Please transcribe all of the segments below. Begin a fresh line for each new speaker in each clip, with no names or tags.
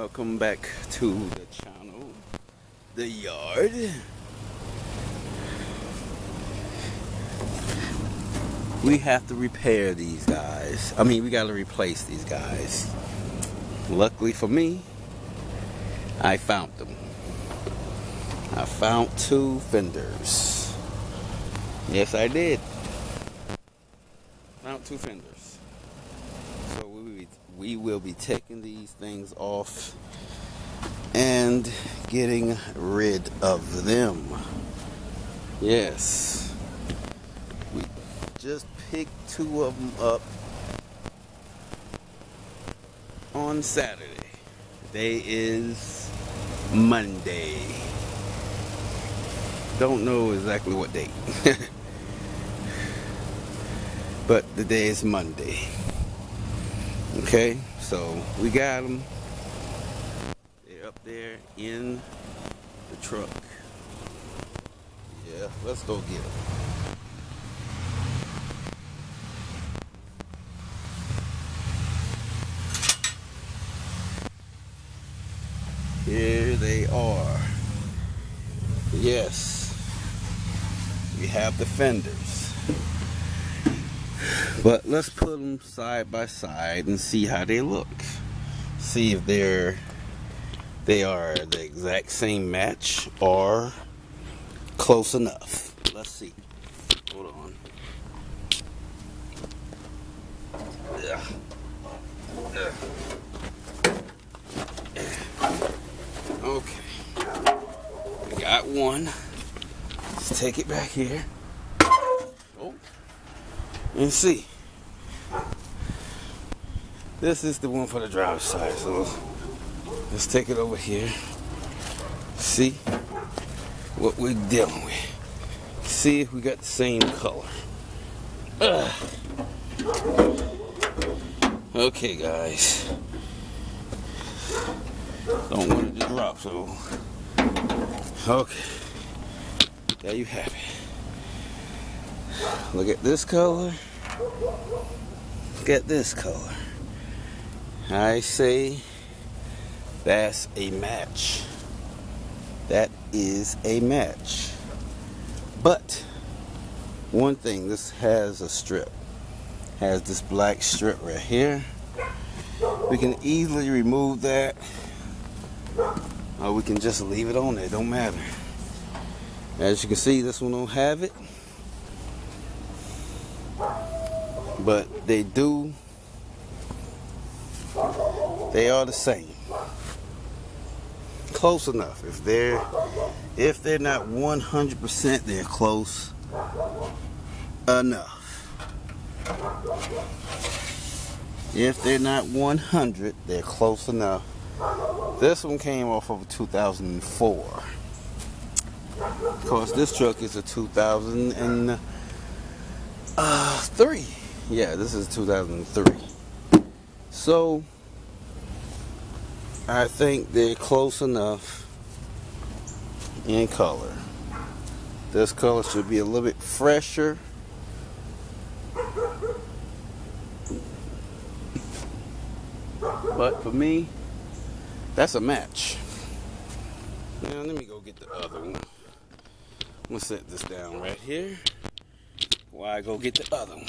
Welcome back to the channel, the yard. We have to repair these guys. We gotta replace these guys. Luckily for me, I found them. I found two fenders. Yes, I did. Found two fenders. So we will be taking these things off and getting rid of them. Yes. We just picked two of them up on Saturday. Today is Monday. Don't know exactly what date. But the day is Monday. Okay, so we got them. They're up there in the truck. Yeah, let's go get them. Here they are. Yes, we have the fenders. But let's put them side by side and see how they look. See if they are the exact same match or close enough. Let's see. Hold on. Okay. We got one. Let's take it back here. Oh. And see. This is the one for the driver's side, so let's take it over here. See what we're dealing with. See if we got the same color. Okay, guys. Don't want it to drop, so okay. There you have it. Look at this color. Look at this color. I say that's a match. That is a match. But one thing, this has a strip. Has this black strip right here. We can easily remove that, or we can just leave it on there. Don't matter. As you can see, this one don't have it. But they do. They are the same. Close enough. If they're not 100%, they're close enough. If they're not 100, they're close enough. This one came off of a 2004. Of course, this truck is a 2003. Yeah, this is 2003. So I think they're close enough in color. This color should be a little bit fresher. But for me, that's a match. Now let me go get the other one. I'm gonna set this down right here while I go get the other one.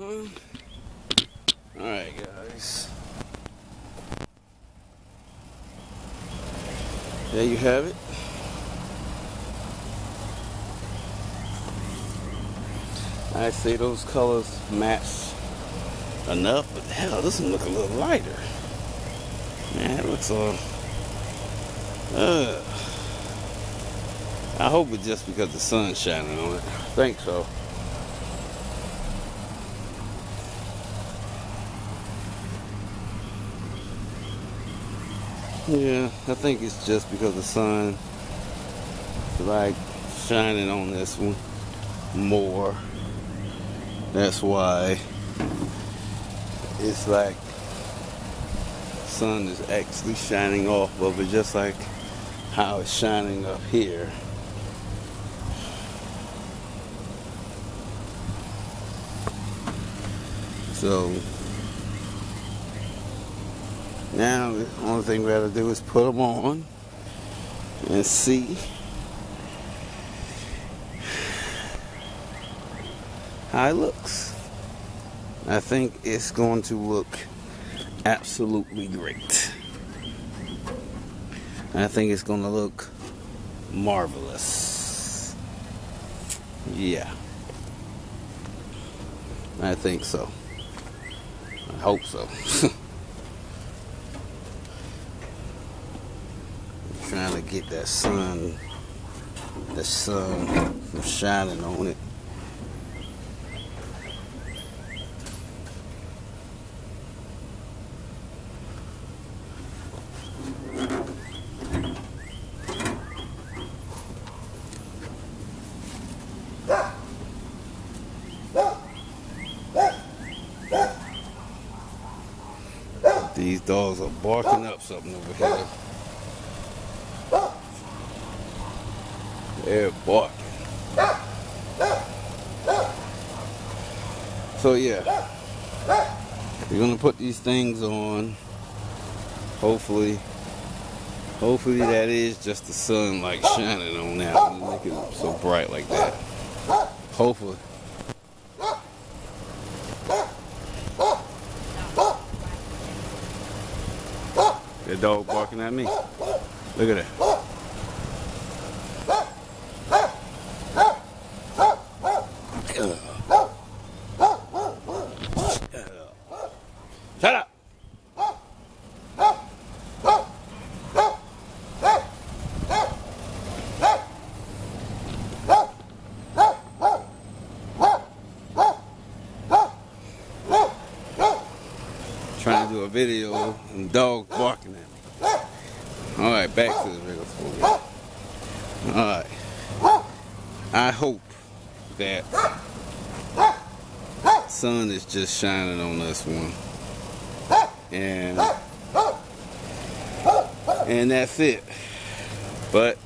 huh? Alright, guys. There you have it. I say those colors match enough, but hell, this one look a little lighter. Man, it looks I hope it's just because the sun's shining on it. I think so. Yeah, I think it's just because the sun is like shining on this one more. That's why it's like sun is actually shining off of it, just like how it's shining up here. So now the only thing we gotta do is put them on and see how it looks. I think it's going to look absolutely great. I think it's going to look marvelous. Yeah. I think so. I hope so. I'm trying to get that sun from shining on it. These dogs are barking up something over here. They're barking. So yeah, we're gonna put these things on. Hopefully that is just the sun like shining on that and make it so bright like that. Hopefully. That dog barking at me. Look at that. Shut up. Trying to do a video and dogs barking at me. Alright, back to the video. Alright. I hope that sun is just shining on this one. And that's it. But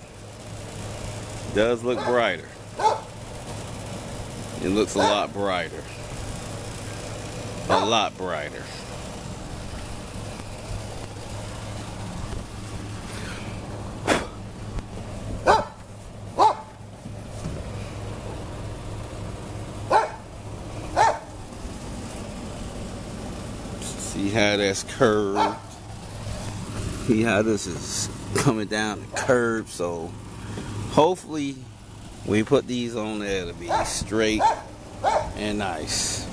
it does look brighter. It looks a lot brighter. A lot brighter. See how that's curved. See how this is coming down and curved. So hopefully when you put these on there, it'll be straight and nice.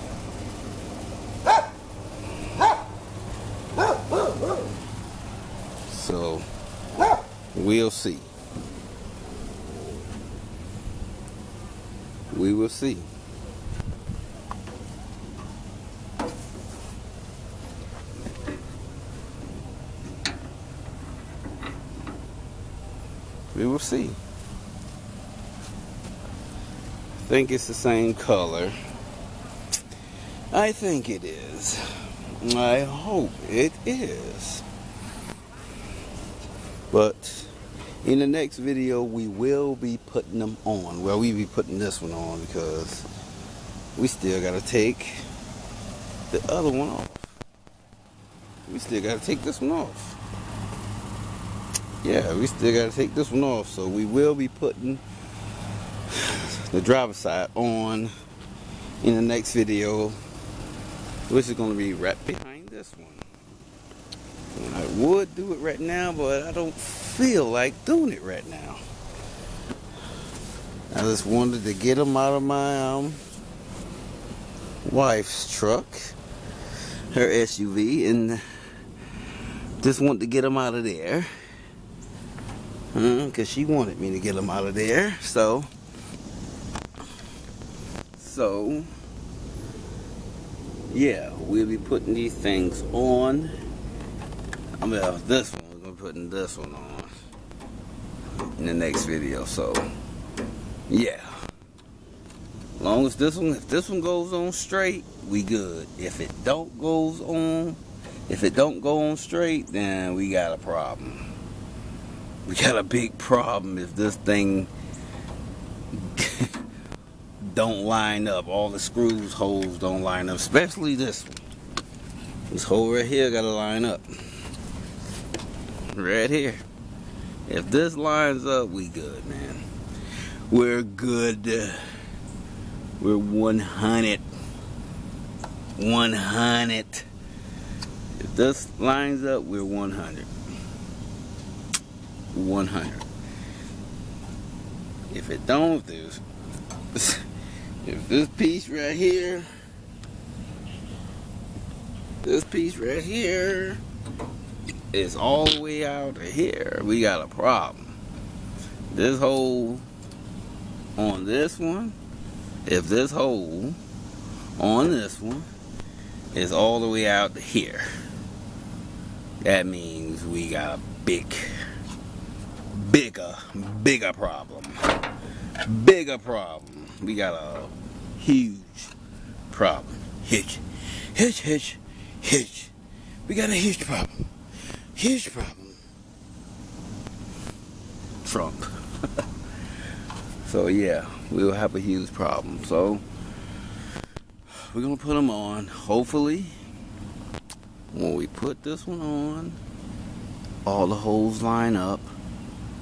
So we'll see. We will see. We will see. I think it's the same color. I think it is. I hope it is. But in the next video, we will be putting them on. Well, we be putting this one on because we still got to take the other one off. We still got to take this one off. Yeah, we still got to take this one off. So we will be putting the driver's side on in the next video. which is going to be right behind this one. And I would do it right now, but I don't feel like doing it right now. I just wanted to get them out of my wife's truck, her SUV, and just wanted to get them out of there. Because she wanted me to get them out of there. So yeah, we'll be putting these things on. I mean, this one, we're going to be putting this one on in the next video. So yeah, as long as this one, if this one goes on straight, we good. If it don't go on straight, then we got a problem. We got a big problem if this thing don't line up. All the screws, holes don't line up, especially this one. This hole right here gotta line up. Right here. If this lines up, we good, man. We're good. We're 100. 100. If this lines up, we're 100. 100. If it don't, if this piece right here, is all the way out of here, we got a problem. This hole on this one, if this hole on this one is all the way out to here, that means we got a bigger problem. Bigger problem. We got a huge problem. Hitch. We got a huge problem. Huge problem. Trump. So yeah, we'll have a huge problem. So we're gonna put them on. Hopefully, when we put this one on, all the holes line up.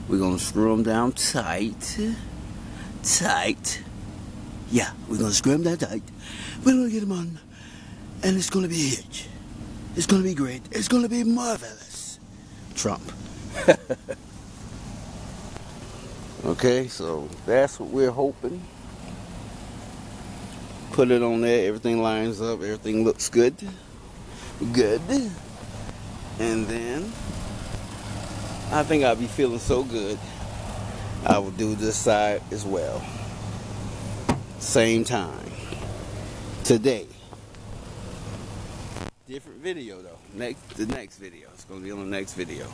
We're gonna screw them down tight. Yeah, we're gonna screw them down tight. We're gonna get them on, and it's gonna be a hitch. It's gonna be great. It's gonna be marvelous. Trump. Okay, so that's what we're hoping. Put it on there. Everything lines up. Everything looks good. Good. And then I think I'll be feeling so good, I will do this side as well. Same time. Today. Different video though. The next video. It's going to be on the next video.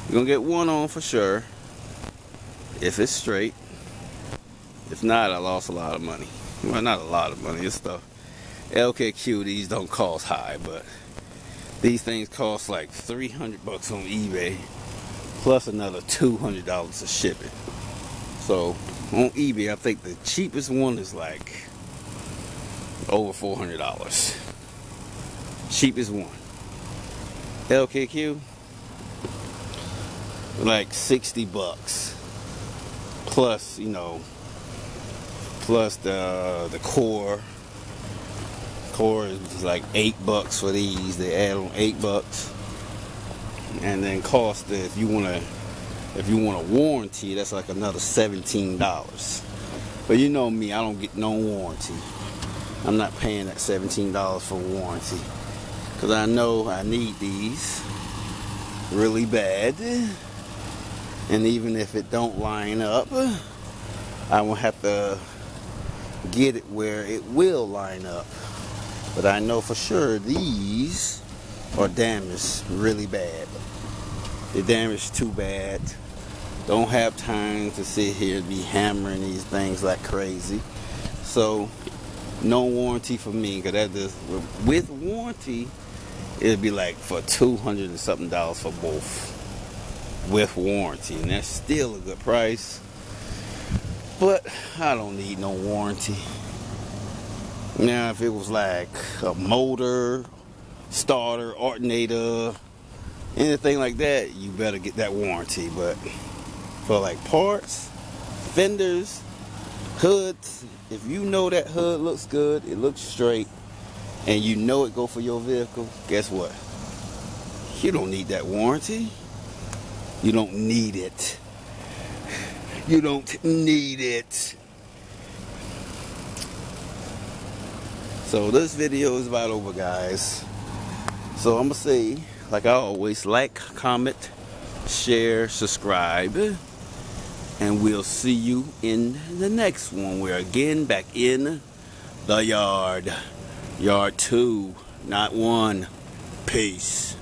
We're going to get one on for sure. If it's straight. If not, I lost a lot of money. Well, not a lot of money. It's stuff. LKQ, these don't cost high, but these things cost like $300 on eBay. Plus another $200 to ship it. So on eBay, I think the cheapest one is like over $400. Cheapest one. LKQ, like $60. Plus, plus the core. Core is like $8 for these. They add on $8. And then cost, if you want a warranty, that's like another $17. But you know me, I don't get no warranty. I'm not paying that $17 for warranty, because I know I need these really bad. And even if it don't line up, I won't have to get it where it will line up. But I know for sure these are damaged really bad. They're damaged too bad. Don't have time to sit here and be hammering these things like crazy. So no warranty for me, because that just, with warranty, it'd be like for $200 and something for both with warranty, and that's still a good price. But I don't need no warranty. Now if it was like a motor, starter, alternator, anything like that, you better get that warranty. But for like parts, fenders, hoods, if you know that hood looks good, it looks straight, and you know it go for your vehicle, guess what? You don't need that warranty. You don't need it. You don't need it. So this video is about over, guys. So I'm gonna say, like I always, like, comment, share, subscribe, and we'll see you in the next one. We're again back in the yard. Yard 2, not 1. Peace.